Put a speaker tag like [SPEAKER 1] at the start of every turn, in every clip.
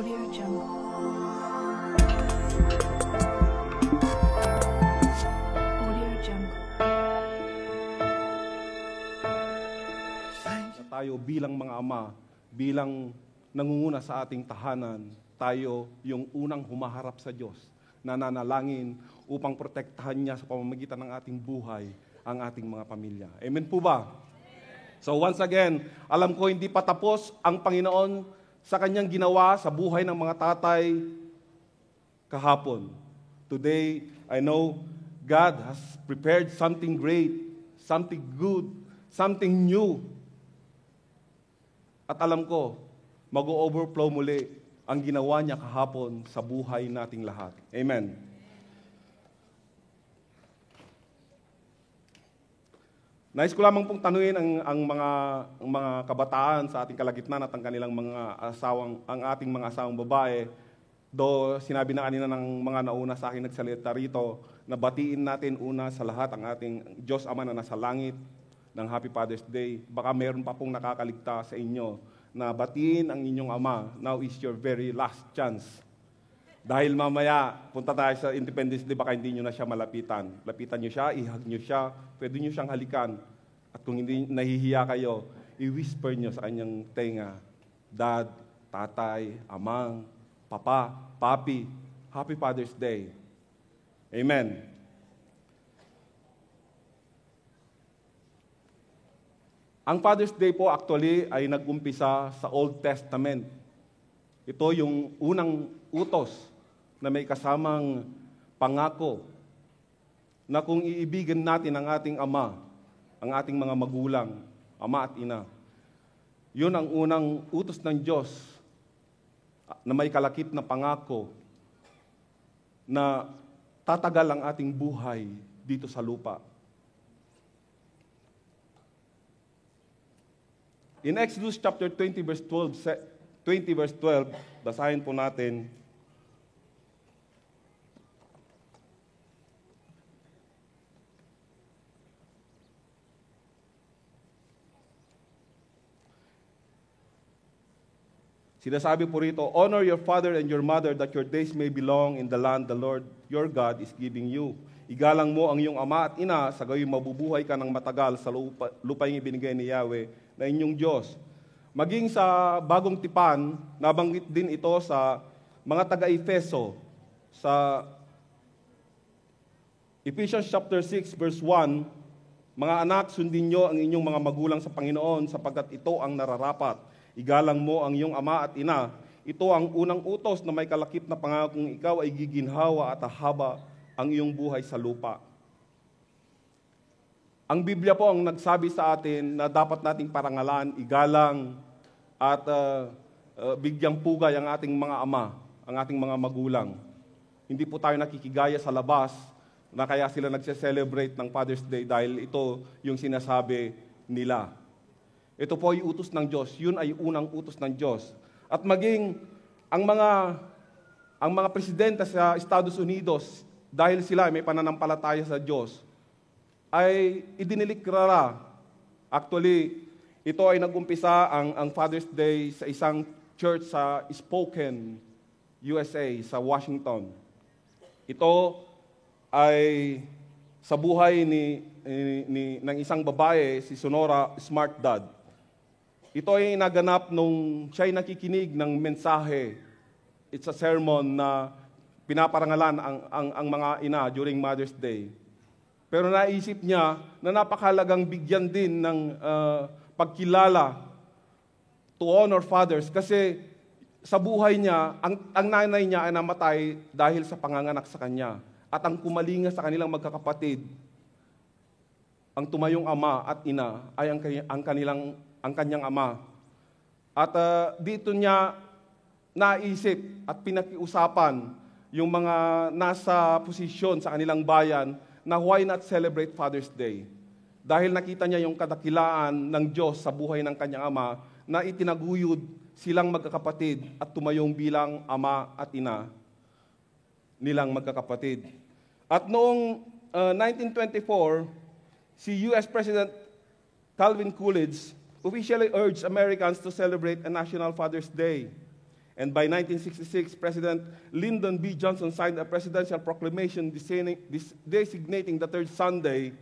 [SPEAKER 1] Audio Jungle. Audio Jungle.
[SPEAKER 2] Na tayo bilang mga ama, bilang nangunguna sa ating tahanan, tayo yung unang humaharap sa Diyos, nananalangin upang protektahan niya sa pamamagitan ng ating buhay ang ating mga pamilya. Amen po ba? So once again, alam ko hindi pa tapos ang Panginoon sa kanyang ginawa sa buhay ng mga tatay kahapon. Today, I know God has prepared something great, something good, something new. At alam ko, mag-overflow muli ang ginawa niya kahapon sa buhay nating lahat. Amen. Nais ko lamang pong tanuin ang mga kabataan sa ating kalagitnaan at ang kanilang ang ating mga asawang babae. Do sinabi na kanina ng mga nauna sa akin nagsalita rito, na batiin natin una sa lahat ang ating Diyos Ama na nasa langit ng Happy Father's Day. Baka meron pa pong nakakaligtas sa inyo na batiin ang inyong Ama. Now is your very last chance. Dahil mamaya, punta tayo sa Independence Day, baka hindi nyo na siya malapitan. Lapitan nyo siya, ihag nyo siya, pwede nyo siyang halikan. At kung hindi nahihiya kayo, i-whisper nyo sa kanyang tenga, Dad, Tatay, Amang, Papa, Papi, Happy Father's Day. Amen. Ang Father's Day po actually ay nag-umpisa sa Old Testament. Ito yung unang utos na may kasamang pangako na kung iibigan natin ang ating ama, ang ating mga magulang, ama at ina, yun ang unang utos ng Diyos na may kalakip na pangako na tatagal ang ating buhay dito sa lupa. In Exodus chapter 20 verse 12, basahin po natin. Sinasabi po rito, honor your father and your mother that your days may be long in the land the Lord your God is giving you. Igalang mo ang iyong ama at ina, sa gayon mabubuhay ka ng matagal sa lupang ibinigay ni Yahweh na inyong Diyos. Maging sa bagong tipan, nabanggit din ito sa mga taga-Efeso, sa Ephesians chapter 6 verse 1, mga anak, sundin nyo ang inyong mga magulang sa Panginoon sapagkat ito ang nararapat. Igalang mo ang iyong ama at ina. Ito ang unang utos na may kalakip na pangakong ikaw ay giginhawa at hahaba ang iyong buhay sa lupa. Ang Biblia po ang nagsabi sa atin na dapat nating parangalan, igalang, at bigyang pugay ang ating mga ama, ang ating mga magulang. Hindi po tayo nakikigaya sa labas na kaya sila nagse-celebrate ng Father's Day dahil ito yung sinasabi nila. Ito po ay utos ng Diyos. Yun ay unang utos ng Diyos. At maging ang mga presidente sa Estados Unidos, dahil sila may pananampalataya sa Diyos, ay idiniliklara. Actually, ito ay nag-umpisa ang Father's Day sa isang church sa Spokane, USA, sa Washington. Ito ay sa buhay ng isang babae, si Sonora Smart Dad. Ito ay naganap nung siya ay nakikinig ng mensahe. It's a sermon na pinaparangalan ang mga ina during Mother's Day. Pero naisip niya na napakahalagang bigyan din ng pagkilala to honor fathers kasi sa buhay niya, ang nanay niya ay namatay dahil sa panganganak sa kanya. At ang kumalinga sa kanilang magkakapatid, ang tumayong ama at ina ay ang kanyang ama. At dito niya naisip at pinakiusapan yung mga nasa posisyon sa kanilang bayan na why not celebrate Father's Day? Dahil nakita niya yung kadakilaan ng Diyos sa buhay ng kanyang ama na itinaguyod silang magkakapatid at tumayong bilang ama at ina nilang magkakapatid. At noong 1924, si U.S. President Calvin Coolidge officially urged Americans to celebrate a National Father's Day. And by 1966, President Lyndon B. Johnson signed a presidential proclamation designating the third Sunday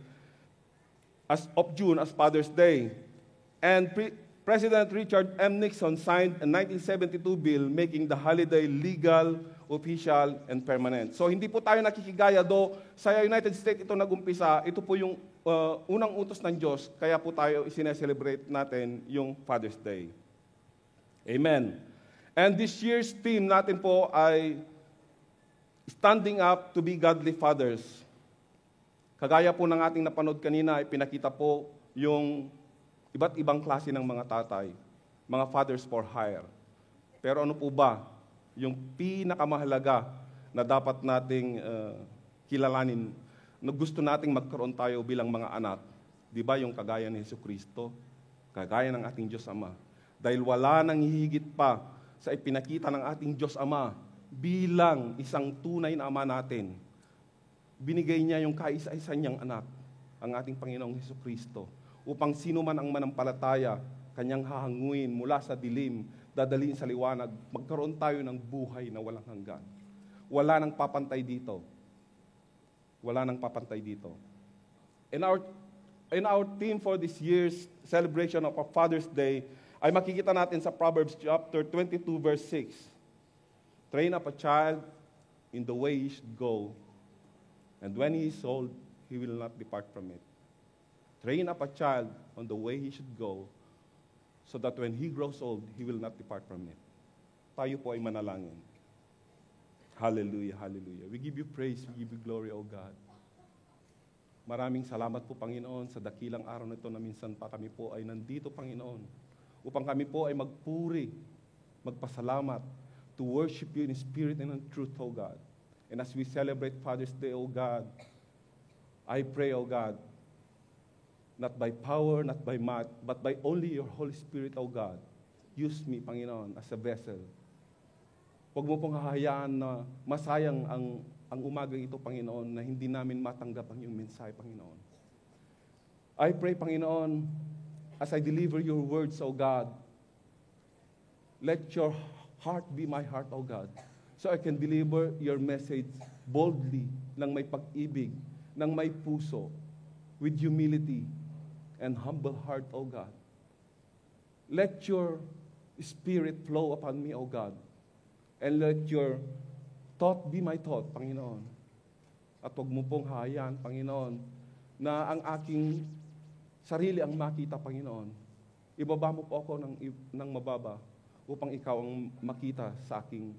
[SPEAKER 2] of June as Father's Day. And President Richard M. Nixon signed a 1972 bill making the holiday legal, official, and permanent. So hindi po tayo nakikigaya sa United States ito nagumpisa, ito po yung unang utos ng Diyos, kaya po tayo isineselebrate natin yung Father's Day. Amen. And this year's theme natin po ay Standing Up to be Godly Fathers. Kagaya po ng ating napanood kanina, ipinakita po yung iba't ibang klase ng mga tatay, mga fathers for hire. Pero ano po ba yung pinakamahalaga na dapat nating kilalanin na gusto nating magkaroon tayo bilang mga anak? Di ba yung kagaya ni Jesucristo, kagaya ng ating Diyos Ama? Dahil wala nang hihigit pa sa ipinakita ng ating Diyos Ama bilang isang tunay na Ama natin. Binigay niya yung kaisa-isa niyang anak, ang ating Panginoong Jesucristo, upang sino man ang manampalataya, kanyang hahanguin mula sa dilim, dadalhin sa liwanag, magkaroon tayo ng buhay na walang hanggan. Wala nang papantay dito. Wala nang papantay dito. In our theme for this year's celebration of our Father's Day, ay makikita natin sa Proverbs chapter 22, verse 6. Train up a child in the way he should go, and when he is old, he will not depart from it. Train up a child on the way he should go, so that when he grows old, he will not depart from it. Tayo po ay manalangin. Hallelujah, hallelujah. We give you praise, we give you glory, O God. Maraming salamat po, Panginoon, sa dakilang araw na ito na minsan pa kami po ay nandito, Panginoon, upang kami po ay magpuri, magpasalamat, to worship you in spirit and in truth, O God. And as we celebrate Father's Day, O God, I pray, O God, not by power, not by might, but by only your Holy Spirit, O God. Use me, Panginoon, as a vessel. Huwag mo pong hahayaan na masayang ang umagang ito, Panginoon, na hindi namin matanggap ang iyong mensahe, Panginoon. I pray, Panginoon, as I deliver your words, O God, let your heart be my heart, O God, so I can deliver your message boldly, ng may pag-ibig, ng may puso, with humility, and humble heart, O God. Let your Spirit flow upon me, O God. And let your thought be my thought, Panginoon. At huwag mo pong hayaan, Panginoon, na ang aking sarili ang makita, Panginoon. Ibaba mo po ako ng mababa upang ikaw ang makita sa aking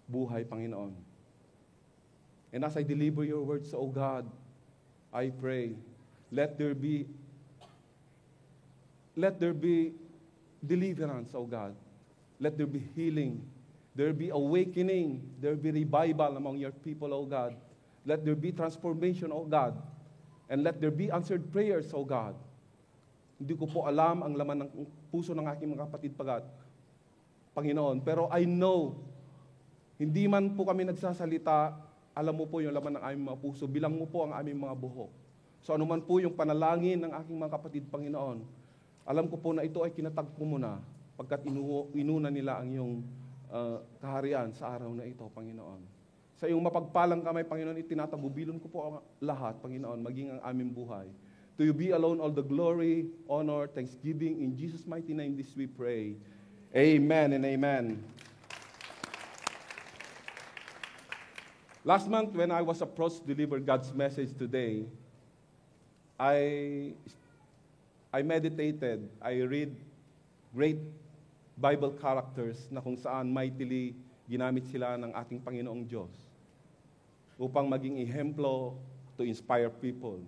[SPEAKER 2] buhay, Panginoon. And as I deliver your words, O God, I pray, let there be deliverance, O God. Let there be healing. There be awakening. There be revival among your people, O God. Let there be transformation, O God. And let there be answered prayers, O God. Hindi ko po alam ang laman ng puso ng aking mga kapatid Panginoon. Pero I know, hindi man po kami nagsasalita, alam mo po yung laman ng aming mga puso. Bilang mo po ang aming mga buhok. So ano man po yung panalangin ng aking mga kapatid, Panginoon, alam ko po na ito ay kinatagpo mo na pagkat inuna nila ang iyong kaharian sa araw na ito, Panginoon. Sa iyong mapagpalang kamay, Panginoon, itinatagubilon ko po ang lahat, Panginoon, maging ang aming buhay. To you be alone all the glory, honor, thanksgiving. In Jesus' mighty name this we pray. Amen and amen. Last month, when I was approached to deliver God's message today, I meditated, I read great Bible characters na kung saan mightily ginamit sila ng ating Panginoong Diyos upang maging ehemplo to inspire people.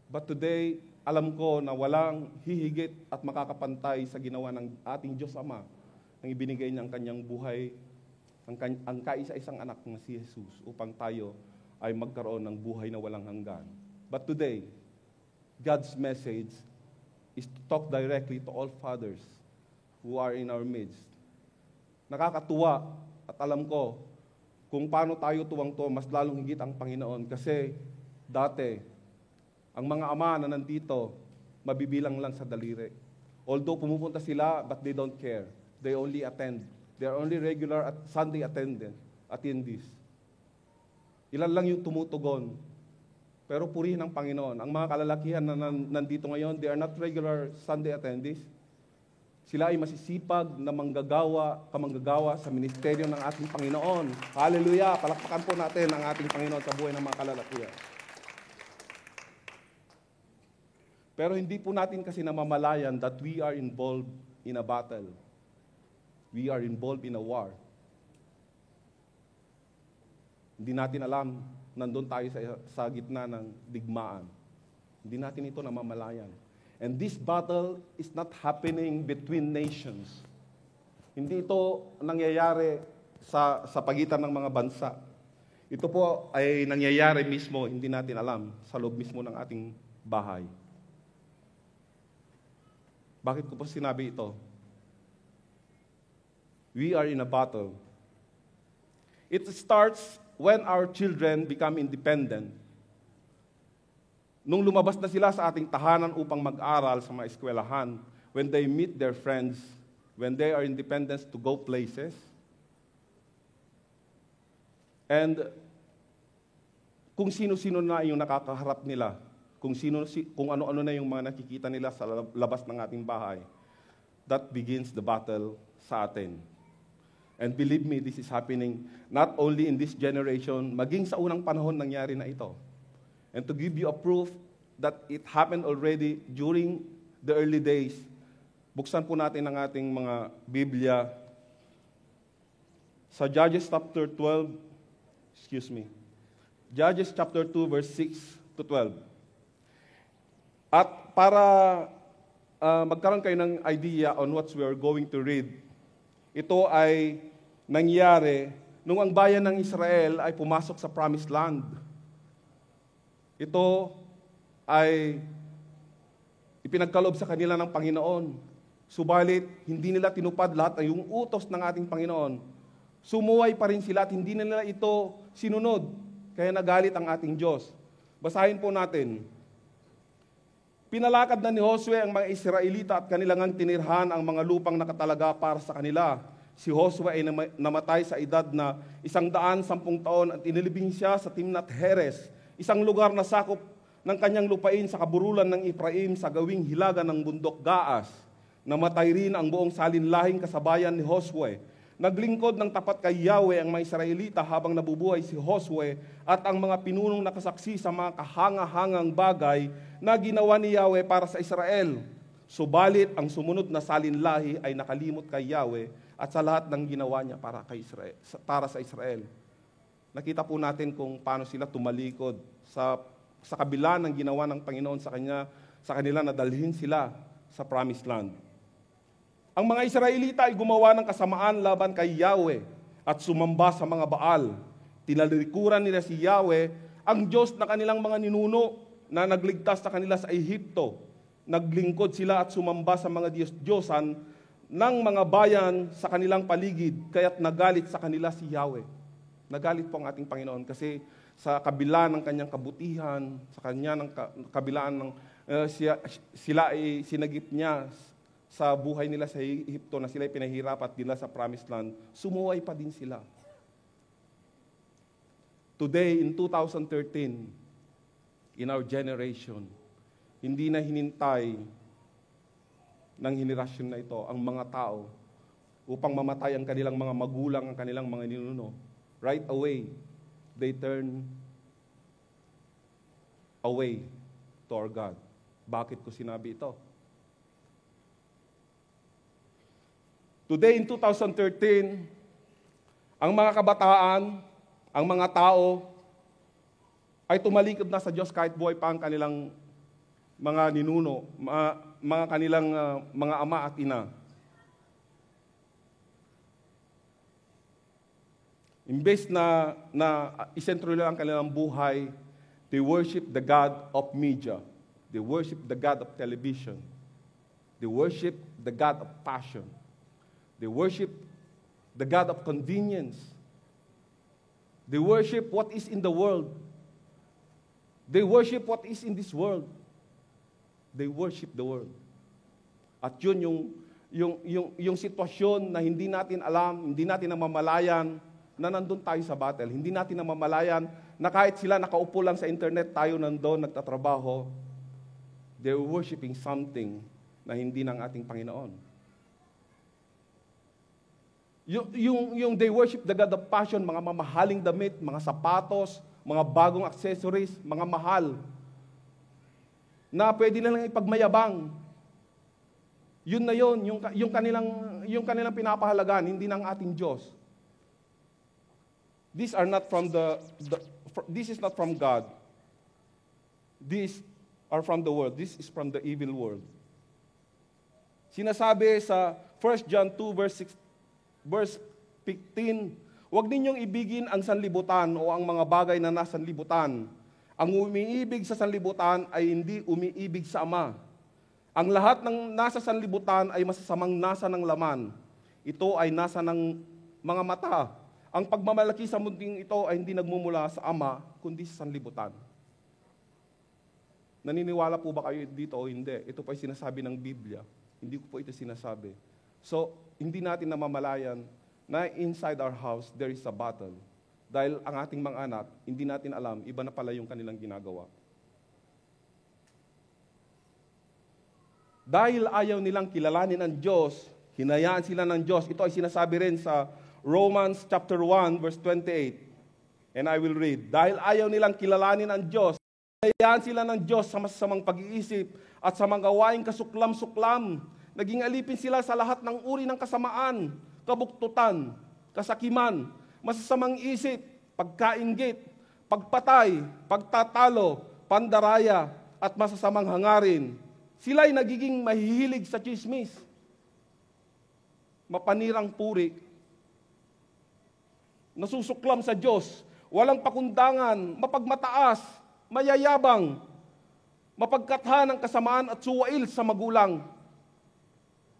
[SPEAKER 2] But today, alam ko na walang hihigit at makakapantay sa ginawa ng ating Diyos Ama nang ibinigay niya ang kanyang buhay, ang kaisa-isang anak na si Jesus upang tayo ay magkaroon ng buhay na walang hanggan. But today, God's message is to talk directly to all fathers who are in our midst. Nakakatuwa at alam ko kung paano tayo tuwang-tuwa, mas lalong higit ang Panginoon. Kasi dati, ang mga ama na nandito, mabibilang lang sa daliri. Although pumupunta sila, but they don't care. They only attend. They are only regular at Sunday attendees. Ilan lang yung tumutugon. Pero purihin ng Panginoon. Ang mga kalalakihan na nandito ngayon, they are not regular Sunday attendees. Sila ay masisipag na kamanggagawa sa ministeryo ng ating Panginoon. Hallelujah! Palakpakan po natin ang ating Panginoon sa buhay ng mga kalalakihan. Pero hindi po natin kasi namamalayan that we are involved in a battle. We are involved in a war. Hindi natin alam, nandun tayo sa gitna ng digmaan. Hindi natin ito namamalayan. And this battle is not happening between nations. Hindi ito nangyayari sa pagitan ng mga bansa. Ito po ay nangyayari mismo, hindi natin alam, sa loob mismo ng ating bahay. Bakit ko po sinabi ito? We are in a battle. It starts when our children become independent. Nung lumabas na sila sa ating tahanan upang mag-aral sa mga eskwelahan, when they meet their friends, when they are independent to go places, and kung sino-sino na yung nakakaharap nila, kung ano-ano na yung mga nakikita nila sa labas ng ating bahay, that begins the battle sa atin. And believe me, this is happening not only in this generation, maging sa unang panahon nangyari na ito. And to give you a proof that it happened already during the early days, buksan po natin ang ating mga Biblia sa Judges chapter 2, verse 6 to 12. At para magkaroon kayo ng idea on what we are going to read, ito ay nangyari nung ang bayan ng Israel ay pumasok sa Promised Land. Ito ay ipinagkaloob sa kanila ng Panginoon. Subalit, hindi nila tinupad lahat ng yung utos ng ating Panginoon. Sumuway pa rin sila at hindi nila ito sinunod. Kaya nagalit ang ating Diyos. Basahin po natin. Pinalakad na ni Josue ang mga Israelita at kanilang tinirhan ang mga lupang nakatalaga para sa kanila. Si Josue ay namatay sa edad na 110 taon at inilibing siya sa Timnath Heres, isang lugar na sakop ng kanyang lupain sa kaburulan ng Ephraim sa gawing hilaga ng bundok Gaas. Namatay rin ang buong salinlahing kasabayan ni Josue. Naglingkod ng tapat kay Yahweh ang mga Israelita habang nabubuhay si Josue at ang mga pinunong nakasaksi sa mga kahanga-hangang bagay na ginawa ni Yahweh para sa Israel. Subalit ang sumunod na salinlahi ay nakalimot kay Yahweh at sa lahat ng ginawa niya para sa Israel. Nakita po natin kung paano sila tumalikod sa kabila ng ginawa ng Panginoon sa kanila na dalhin sila sa Promised Land. Ang mga Israelita ay gumawa ng kasamaan laban kay Yahweh at sumamba sa mga Baal. Tinalikuran nila si Yahweh, ang Diyos na kanilang mga ninuno na nagligtas sa kanila sa Ehipto. Naglingkod sila at sumamba sa mga Diyos-Diyosan ng mga bayan sa kanilang paligid, kaya't nagalit sa kanila si Yahweh. Nagalit po ang ating Panginoon kasi sa kabila ng kanyang kabutihan, sa kabilaan ng sila ay sinagip niya sa buhay nila sa Ehipto na sila ay pinahirap at dinala sa Promised Land, sumuway pa din sila. Today, in 2013, in our generation, hindi na hinintay ng henerasyon na ito ang mga tao upang mamatay ang kanilang mga magulang, ang kanilang mga ninuno. Right away, they turn away to our God. Bakit ko sinabi ito? Today, in 2013, ang mga kabataan, ang mga tao, ay tumalikod na sa Diyos kahit buhay pa ang kanilang mga ninuno, mga kanilang mga ama at ina. Imbes na isentro nila ang kanilang buhay, they worship the God of media. They worship the God of television. They worship the God of passion. They worship the God of convenience. They worship what is in the world. They worship what is in this world. They worship the world. At yun yung sitwasyon na hindi natin alam, hindi natin namamalayan na nandun tayo sa battle. Hindi natin namamalayan na kahit sila nakaupo lang sa internet, tayo nandun, nagtatrabaho. They're worshiping something na hindi ng ating Panginoon. Yung they worship the God of passion, mga mamahaling damit, mga sapatos, mga bagong accessories, mga mahal, na pwede na lang ipagmayabang. Yun na yun, yung kanilang pinapahalagan, hindi ng ating Diyos. This is not from God. These are from the world. This is from the evil world. Sinasabi sa 1 John 2 verse 15, huwag ninyong ibigin ang sanlibutan o ang mga bagay na nasa sanlibutan. Ang umiibig sa sanlibutan ay hindi umiibig sa Ama. Ang lahat ng nasa sanlibutan ay masasamang nasa ng laman. Ito ay nasa ng mga mata. Ang pagmamalaki sa munding ito ay hindi nagmumula sa Ama, kundi sa sanlibutan. Naniniwala po ba kayo dito o hindi? Ito pa ay sinasabi ng Biblia. Hindi ko po ito sinasabi. So, hindi natin namamalayan na inside our house, there is a battle. Dahil ang ating mga anak, hindi natin alam, iba na pala yung kanilang ginagawa. Dahil ayaw nilang kilalanin ang Diyos, hinayaan sila ng Diyos. Ito ay sinasabi rin sa Romans chapter 1, verse 28. And I will read. Dahil ayaw nilang kilalanin ang Diyos, hinayaan sila ng Diyos sa masasamang pag-iisip at sa mga gawaing kasuklam-suklam. Naging alipin sila sa lahat ng uri ng kasamaan, kabuktutan, kasakiman, masasamang isip, pagkainggit, pagpatay, pagtatalo, pandaraya, at masasamang hangarin. Sila'y nagiging mahihilig sa chismis, mapanirang puri, nasusuklam sa Diyos, walang pakundangan, mapagmataas, mayayabang, mapagkatha ng kasamaan at suwail sa magulang.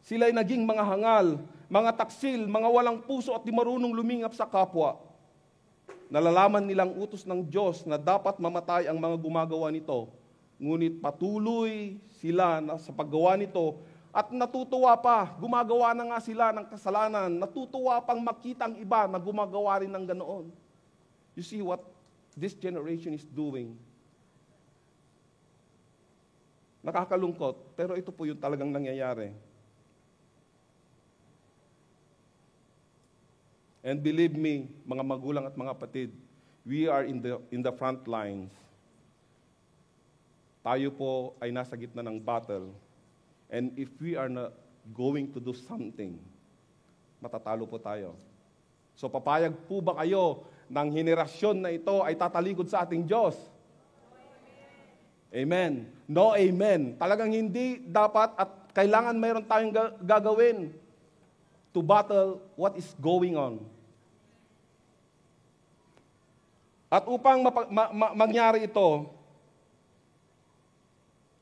[SPEAKER 2] Sila'y naging mga hangal, mga taksil, mga walang puso at di marunong lumingap sa kapwa. Nalalaman nilang utos ng Diyos na dapat mamatay ang mga gumagawa nito, ngunit patuloy sila sa paggawa nito at natutuwa pa, gumagawa na nga sila ng kasalanan, natutuwa pang makita ang iba na gumagawa rin ng ganoon. You see what this generation is doing. Nakakalungkot, pero ito po yung talagang nangyayari. And believe me, mga magulang at mga kapatid, we are in the front lines. Tayo po ay nasa gitna ng battle. And if we are not going to do something, matatalo po tayo. So papayag po ba kayo ng henerasyon na ito ay tatalikod sa ating Diyos? Amen. No, amen. Talagang hindi dapat at kailangan mayroon tayong gagawin to battle what is going on. At upang mangyari ito,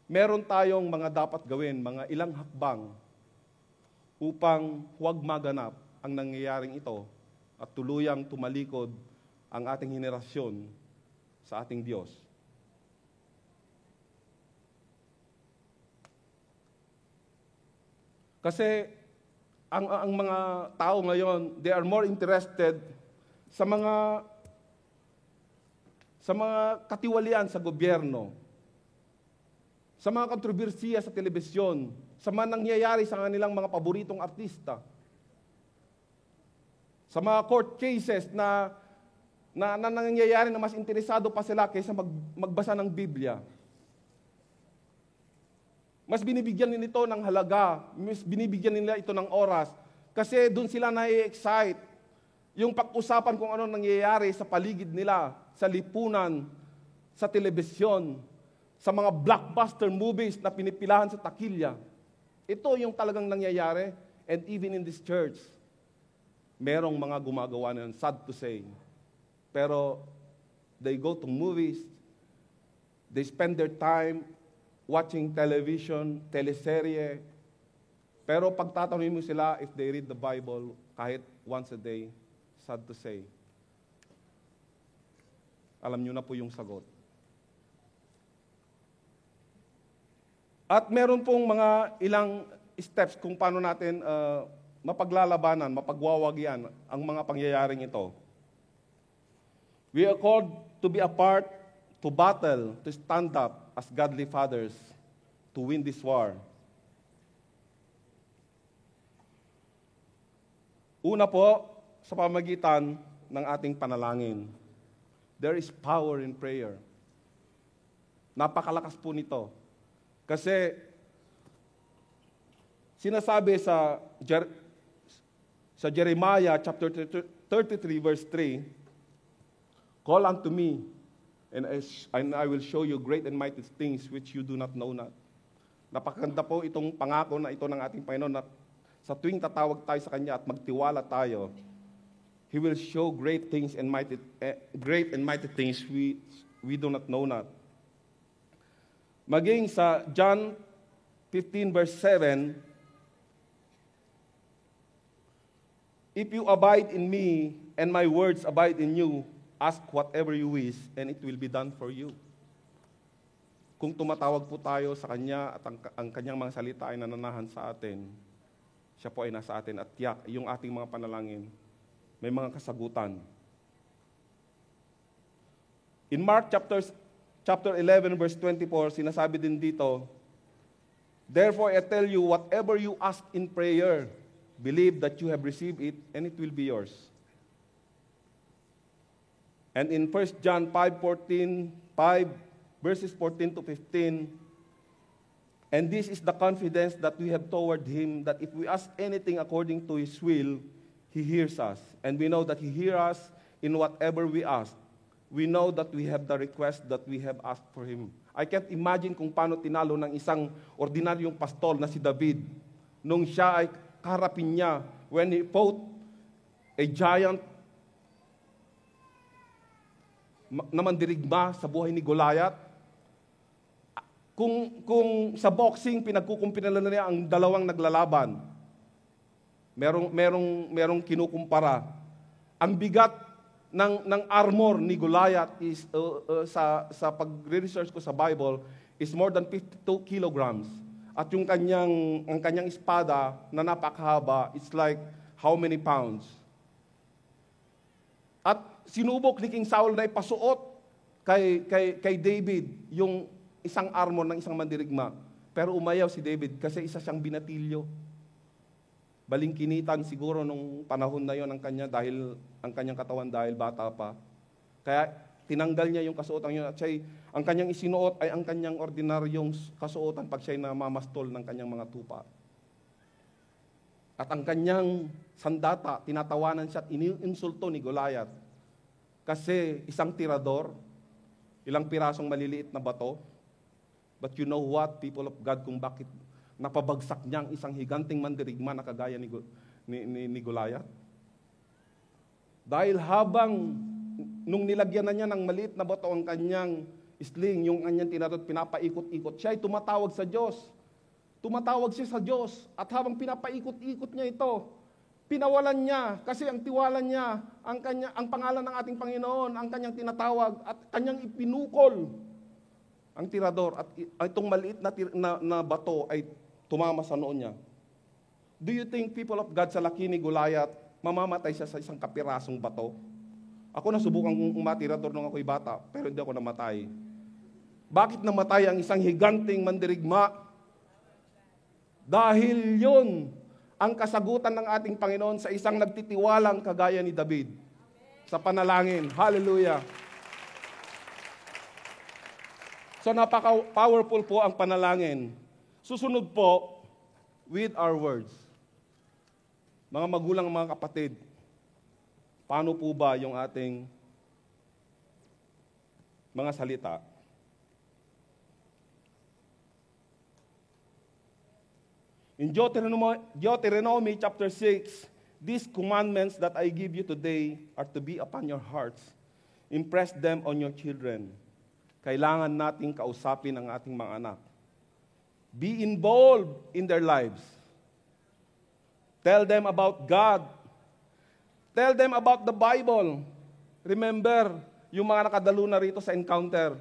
[SPEAKER 2] meron tayong mga dapat gawin, mga ilang hakbang upang huwag maganap ang nangyayaring ito at tuluyang tumalikod ang ating henerasyon sa ating Diyos. Kasi ang mga tao ngayon, they are more interested sa mga katiwalian sa gobyerno, sa mga kontrobersiya sa telebisyon, sa mga nangyayari sa kanilang mga paboritong artista, sa mga court cases na nangyayari na mas interesado pa sila kaysa magbasa ng Biblia. Mas binibigyan nila ito ng halaga, mas binibigyan nila ito ng oras, kasi doon sila na-excite. Yung pag-usapan kung ano nangyayari sa paligid nila, sa lipunan, sa telebisyon, sa mga blockbuster movies na pinipilahan sa takilya. Ito yung talagang nangyayari. And even in this church, merong mga gumagawa na, sad to say. Pero they go to movies, they spend their time watching television, teleserye. Pero pag tatanungin mo sila if they read the Bible kahit once a day, sad to say, alam nyo na po yung sagot. At meron pong mga ilang steps kung paano natin mapaglalabanan, mapagwawagian ang mga pangyayaring ito. We are called to be a part, to battle, to stand up as godly fathers, to win this war. Una po, sa pamagitan ng ating panalangin. There is power in prayer. Napakalakas po nito. Kasi, sinasabi sa Jeremiah chapter 33 verse 3, "Call unto me, and I will show you great and mighty things which you do not know not." Napakaganda po itong pangako na ito ng ating Panginoon na sa tuwing tatawag tayo sa Kanya at magtiwala tayo, He will show great and mighty things we do not know not. Maging sa John 15 verse 7, "If you abide in me and my words abide in you, ask whatever you wish and it will be done for you." Kung tumatawag po tayo sa Kanya at ang Kanyang mga salita ay nananahan sa atin, Siya po ay nasa atin at tiyak yung ating mga panalangin may mga kasagutan. In Mark chapter 11 verse 24, sinasabi din dito, "Therefore I tell you, whatever you ask in prayer, believe that you have received it and it will be yours." And in 1 John 5 verses 14 to 15, "And this is the confidence that we have toward Him, that if we ask anything according to His will, He hears us. And we know that He hears us in whatever we ask. We know that we have the request that we have asked for Him." I can't imagine kung paano tinalo ng isang ordinaryong pastol na si David nung siya ay kaharapin niya when he fought a giant na mandirigma sa buhay ni Goliath. Kung sa boxing, pinagkukumpinan na niya ang dalawang naglalaban, merong kinukumpara. Ang bigat ng armor ni Goliath is, sa pag-research ko sa Bible, is more than 52 kilograms. At yung ang kanyang espada na napakahaba, it's like how many pounds? At sinubok ni King Saul na ipasuot kay David yung isang armor ng isang mandirigma. Pero umayaw si David kasi isa siyang binatilyo. Balingkinitan siguro nung panahon na yon ang kanyang katawan dahil bata pa. Kaya tinanggal niya yung kasuotan yun at ang kanyang isinuot ay ang kanyang ordinaryong kasuotan pag siya'y namamastol ng kanyang mga tupa. At ang kanyang sandata, tinatawanan siya at iniinsulto ni Goliath. Kasi isang tirador, ilang pirasong maliliit na bato. But you know what, people of God, kung bakit napabagsak niya ang isang higanting mandirigma na kagaya ni Goliath? Dahil habang nung nilagyan na niya ng maliit na bato ang kanyang sling, yung kanyang tinatot, pinapaikot-ikot, siya ay tumatawag sa Diyos. Tumatawag siya sa Diyos. At habang pinapaikot-ikot niya ito, pinawalan niya kasi ang tiwala niya, ang pangalan ng ating Panginoon, ang kanyang tinatawag at kanyang ipinukol ang tirador at itong maliit na bato ay tumama sa noon niya. Do you think, people of God, sa laki ni Goliath, mamamatay siya sa isang kapirasong bato? Ako nasubukan kong umatirador nung ako'y bata, pero hindi ako namatay. Bakit namatay ang isang higanting mandirigma? Dahil yun ang kasagutan ng ating Panginoon sa isang nagtitiwalang kagaya ni David. Sa panalangin. Hallelujah. So napaka-powerful po ang panalangin. Susunod po, with our words. Mga magulang, mga kapatid, paano po ba yung ating mga salita? In Deuteronomy chapter 6, "These commandments that I give you today are to be upon your hearts. Impress them on your children." Kailangan nating kausapin ang ating mga anak. Be involved in their lives. Tell them about God. Tell them about the Bible. Remember, yung mga nakadalo na rito sa encounter,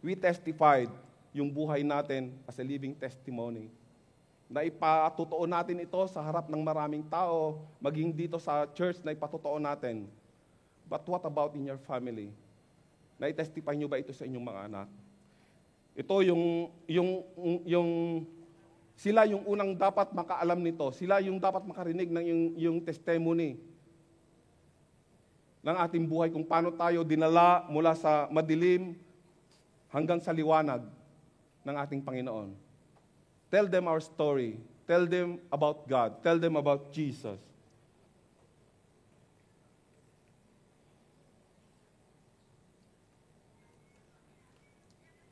[SPEAKER 2] we testified yung buhay natin as a living testimony. na ipatotoo natin ito sa harap ng maraming tao, maging dito sa church na ipatotoo natin. But what about in your family? Na-testify nyo ba ito sa inyong mga anak? Ito sila yung unang dapat makaalam nito. Sila yung dapat makarinig ng yung testimony ng ating buhay kung paano tayo dinala mula sa madilim hanggang sa liwanag ng ating Panginoon. Tell them our story. Tell them about God. Tell them about Jesus.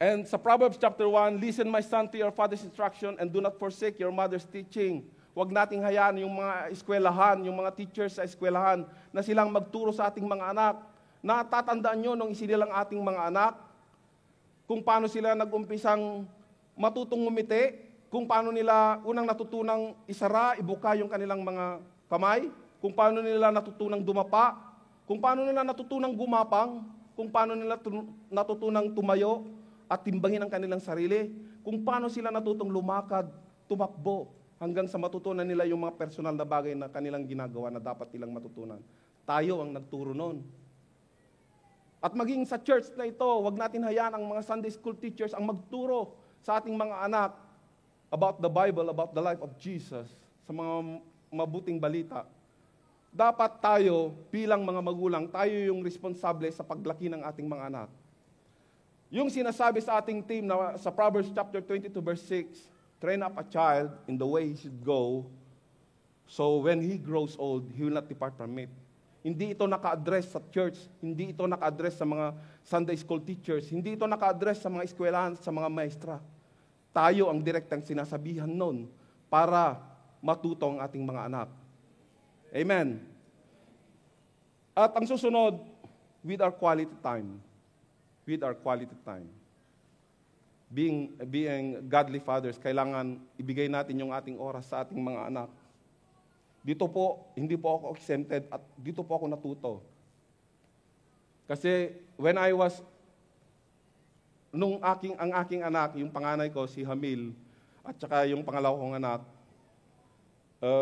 [SPEAKER 2] And sa Proverbs chapter 1, listen my son to your father's instruction and do not forsake your mother's teaching. Huwag nating hayaan yung mga eskwelahan, yung mga teachers sa eskwelahan na silang magturo sa ating mga anak. Natatandaan nyo nung isinilang ating mga anak, kung paano sila nag-umpisang matutong ngumiti, kung paano nila unang natutunang isara, ibuka yung kanilang mga kamay, kung paano nila natutunang dumapa, kung paano nila natutunang gumapang, kung paano nila natutunang tumayo at timbangin ang kanilang sarili, kung paano sila natutong lumakad, tumakbo, hanggang sa matutunan nila yung mga personal na bagay na kanilang ginagawa na dapat nilang matutunan. Tayo ang nagturo nun. At maging sa church na ito, wag natin hayaan ang mga Sunday school teachers ang magturo sa ating mga anak about the Bible, about the life of Jesus, sa mga mabuting balita. Dapat tayo, bilang mga magulang, tayo yung responsable sa paglaki ng ating mga anak. Yung sinasabi sa ating team na sa Proverbs chapter 22 verse 6, train up a child in the way he should go, so when he grows old, he will not depart from it. Hindi ito naka-address sa church, hindi ito naka-address sa mga Sunday school teachers, hindi ito naka-address sa mga eskwelahan, sa mga maestra. Tayo ang direktang sinasabihan nun para matuto ang ating mga anak. Amen. At ang susunod, with our quality time. With our quality time. Being godly fathers, kailangan ibigay natin yung ating oras sa ating mga anak. Dito po, hindi po ako exempted at dito po ako natuto. Kasi when I was, ang aking anak, yung panganay ko, si Hamil, at saka yung pangalawa kong anak,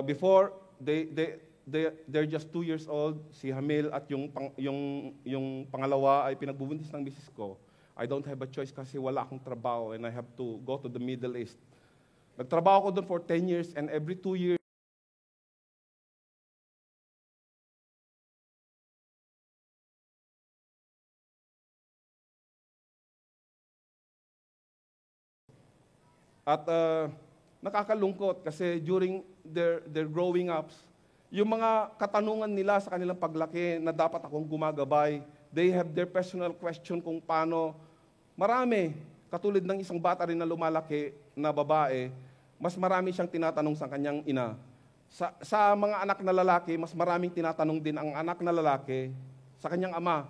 [SPEAKER 2] before, they're just 2 years old, si Hamil at yung pangalawa ay pinagbubuntis ng misis ko. I don't have a choice kasi wala akong trabaho and I have to go to the Middle East. Nagtrabaho ko doon for 10 years and every 2 years, at nakakalungkot kasi during their growing ups, yung mga katanungan nila sa kanilang paglaki na dapat akong gumagabay, they have their personal question kung paano. Marami, katulad ng isang bata rin na lumalaki na babae, mas marami siyang tinatanong sa kanyang ina. Sa mga anak na lalaki, mas maraming tinatanong din ang anak na lalaki sa kanyang ama.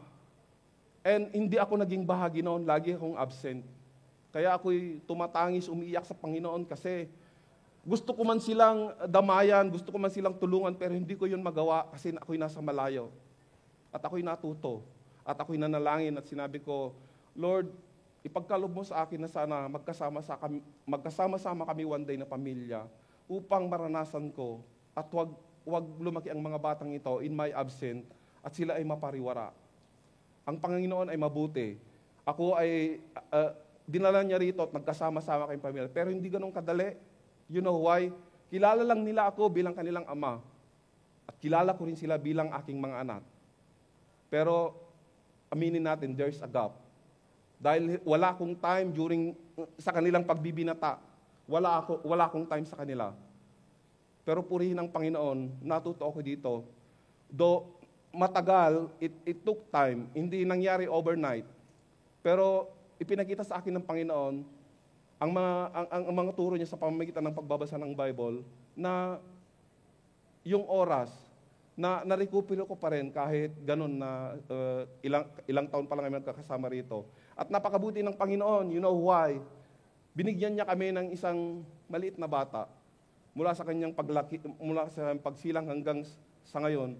[SPEAKER 2] And hindi ako naging bahagi noon, lagi akong absent. Kaya ako'y tumatangis, umiiyak sa Panginoon kasi gusto ko man silang damayan, gusto ko man silang tulungan, pero hindi ko yun magawa kasi ako'y nasa malayo. At ako'y natuto. At ako'y nanalangin at sinabi ko, Lord, ipagkaloob mo sa akin na sana magkasama-sama kami one day na pamilya upang maranasan ko at wag lumaki ang mga batang ito in my absent at sila ay mapariwara. Ang Panginoon ay mabuti. Ako ay dinala niya rito at magkasama-sama kayong pamilya. Pero hindi ganun kadali. You know why? Kilala lang nila ako bilang kanilang ama. At kilala ko rin sila bilang aking mga anak. Pero aminin natin, there's a gap. Dahil wala akong time sa kanilang pagbibinata. Wala akong time sa kanila. Pero purihin ang Panginoon, natuto ako dito. Though matagal, it took time, hindi nangyari overnight. Pero ipinakita sa akin ng Panginoon ang mga turo niya sa pamamagitan ng pagbabasa ng Bible na yung oras na narekupero ko pa rin kahit ganun na ilang taon pa lang kami nagkakasama rito. At napakabuti ng Panginoon, you know why? Binigyan niya kami ng isang maliit na bata. Mula sa kanyang pagsilang hanggang sa ngayon,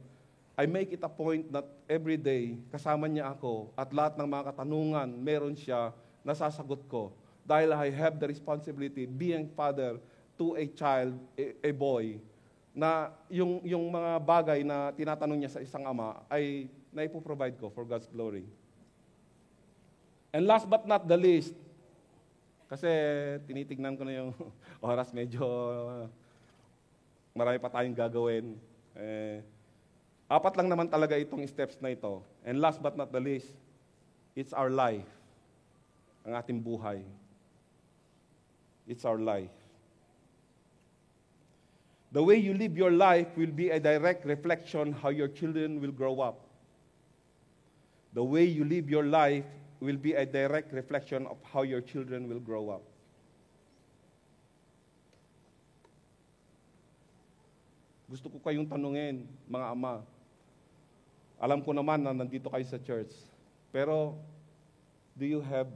[SPEAKER 2] I make it a point that every day, kasama niya ako at lahat ng mga katanungan, meron siya, nasasagot ko. Dahil I have the responsibility, being father, to a child, a boy, na yung mga bagay na tinatanong niya sa isang ama ay naipoprovide ko for God's glory. And last but not the least, kasi tinitignan ko na yung oras, medyo marami pa tayong gagawin. Apat lang naman talaga itong steps na ito. And last but not the least, it's our life. Ang ating buhay. It's our life. The way you live your life will be a direct reflection how your children will grow up. The way you live your life will be a direct reflection of how your children will grow up. Gusto ko kayong tanungin, mga ama. Alam ko naman na nandito kayo sa church. Pero, do you have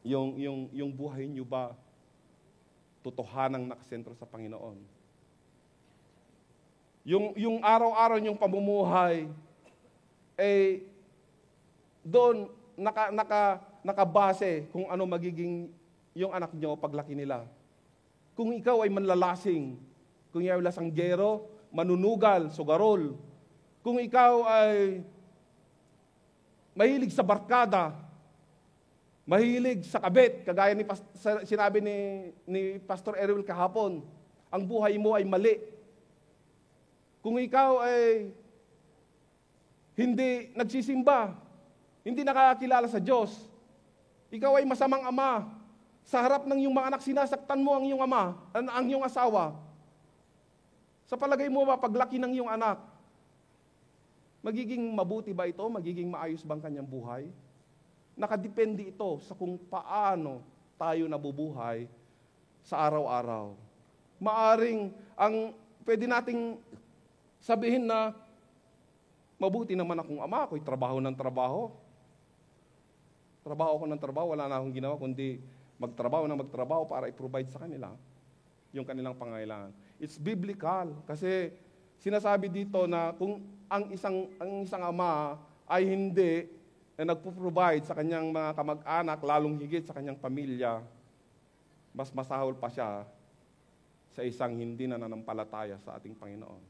[SPEAKER 2] yung buhay niyo ba totohanang nakasentro sa Panginoon? Yung araw-araw niyong pamumuhay, doon nakabase kung ano magiging yung anak niyo paglaki nila. Kung ikaw ay manlalasing, kung ikaw ay lasanggero, manunugal, sugarol, kung ikaw ay mahilig sa barkada, mahilig sa kabit, kagaya ni sinabi ni Pastor Erwin kahapon, ang buhay mo ay mali. Kung ikaw ay hindi nagsisimba, hindi nakakilala sa Diyos, ikaw ay masamang ama, sa harap ng iyong mga anak, sinasaktan mo ang iyong ama, ang iyong asawa. Sa palagay mo ba, paglaki ng iyong anak, magiging mabuti ba ito? Magiging maayos bang kanyang buhay? Nakadepende ito sa kung paano tayo nabubuhay sa araw-araw. Maaring pwede nating sabihin na mabuti naman akong ama, ako'y trabaho ng trabaho. Trabaho ko ng trabaho, wala na akong ginawa kundi magtrabaho para i-provide sa kanila yung kanilang pangailangan. It's biblical kasi sinasabi dito na kung ang isang ama ay hindi na nagpo-provide sa kanyang mga kamag-anak, lalong higit sa kanyang pamilya, mas masahol pa siya sa isang hindi na nananampalataya sa ating Panginoon.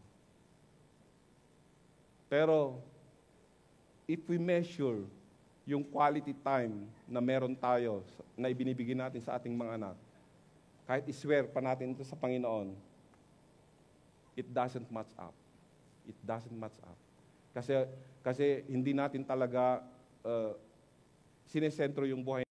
[SPEAKER 2] Pero, if we measure yung quality time na meron tayo, na ibinibigay natin sa ating mga anak, kahit iswear pa natin ito sa Panginoon, it doesn't match up. It doesn't match up. Kasi hindi natin talaga sinesentro yung buhay